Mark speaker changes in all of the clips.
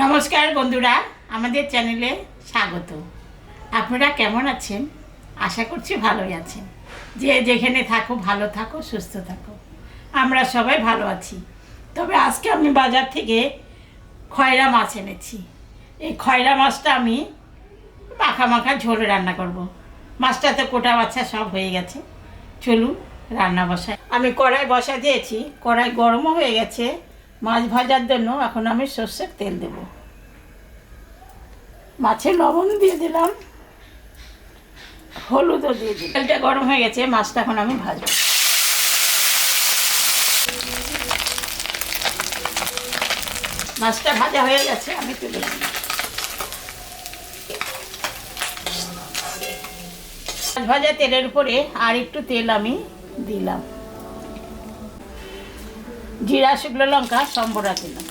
Speaker 1: নমস্কার বন্ধুরা, আমাদের চ্যানেলে স্বাগত। আপনারা কেমন আছেন? আশা করছি ভালোই আছেন। যে যেখানে থাকো ভালো থাকো, সুস্থ থাকো। আমরা সবাই ভালো আছি। তবে আজকে আমি বাজার থেকে খয়রা মাছ এনেছি। এই খয়রা মাছটা আমি মাখা মাখা ঝোলে রান্না করব। মাছটাতে কোটা বাচ্চা সব হয়ে গেছে। চলুন রান্না বসাই। আমি কড়াই বসা দিয়েছি, কড়াই গরমও হয়ে গেছে। মাছ ভাজার জন্য এখন আমি সর্ষের তেল দেব। মাছে লবণ দিয়ে দিলাম, হলুদও দিয়ে দিলাম। তেলটা গরম হয়ে গেছে, মাছটা এখন আমি ভাজবো। মাছটা ভাজা হয়ে গেছে, আমি তুলে দিলাম। মাছ ভাজা তেলের উপরে আর একটু তেল আমি দিলাম, জিরা, শুকনো লঙ্কা, সম্বরা দিলাম,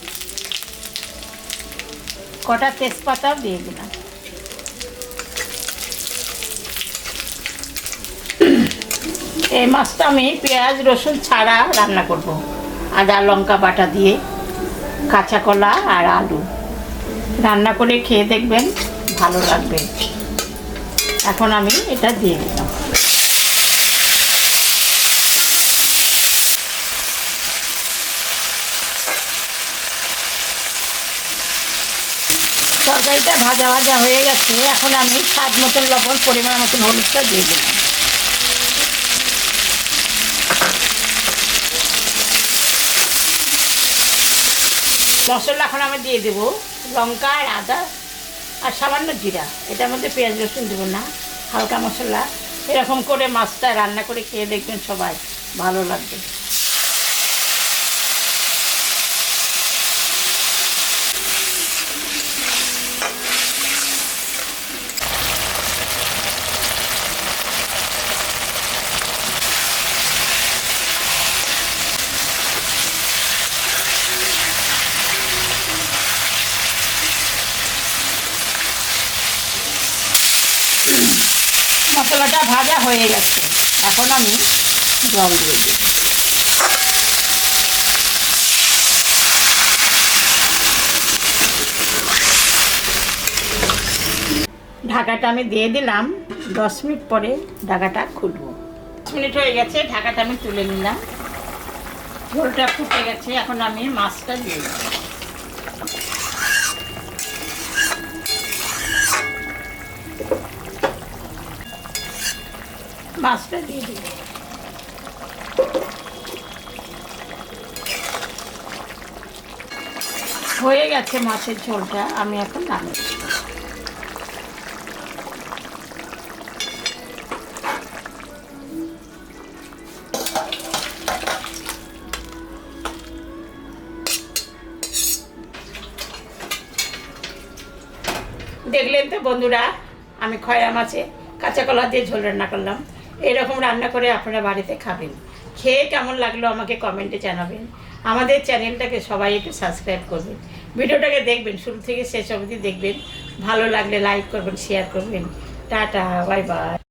Speaker 1: কটা তেজপাতাও দিয়ে দিলাম। এই মাছটা আমি পেঁয়াজ রসুন ছাড়া রান্না করব। আদা লঙ্কা বাটা দিয়ে, কাঁচা কলা আর আলু রান্না করে খেয়ে দেখবেন, ভালো লাগবে। এখন আমি এটা দিয়ে দিলাম। তরকারিটা ভাজা ভাজা হয়ে গেছে, এখন আমি স্বাদ মতন লবণ, পরিমাণ মতন হলুদটা দিয়ে দিলাম। মশলা এখন আমি দিয়ে দেবো লঙ্কা আর আদা আর সামান্য জিরা। এটার মধ্যে পেঁয়াজ রসুন দেবো না, হালকা মশলা। এরকম করে মাছটা রান্না করে খেয়ে দেখবেন, সবাই ভালো লাগবে। মশলাটা ভাজা হয়ে গেছে, এখন আমি জল দিয়ে দিই। ঢাকাটা আমি দিয়ে দিলাম। 10 মিনিট পরে ঢাকাটা খুলবো। 10 মিনিট হয়ে গেছে, ঢাকাটা আমি তুলে নিলাম। ঝোলটা ফুটে গেছে, এখন আমি মাছটা দিয়ে দিই। মাছটা দিয়ে দিই। হয়ে গেছে মাছের ঝোলটা, আমি এখন নামিয়ে দেব। দেখলেন তো বন্ধুরা, আমি খয়রা মাছে কাঁচা কলা দিয়ে ঝোল রান্না করলাম। এরকম রান্না করে আপনারা বাড়িতে খাবেন। খেয়ে কেমন লাগলো আমাকে কমেন্টে জানাবেন। আমাদের চ্যানেলটাকে সবাই একটু সাবস্ক্রাইব করবেন। ভিডিওটাকে দেখবেন, শুরু থেকে শেষ অবধি দেখবেন। ভালো লাগলে লাইক করবেন, শেয়ার করবেন। Tata, bye bye.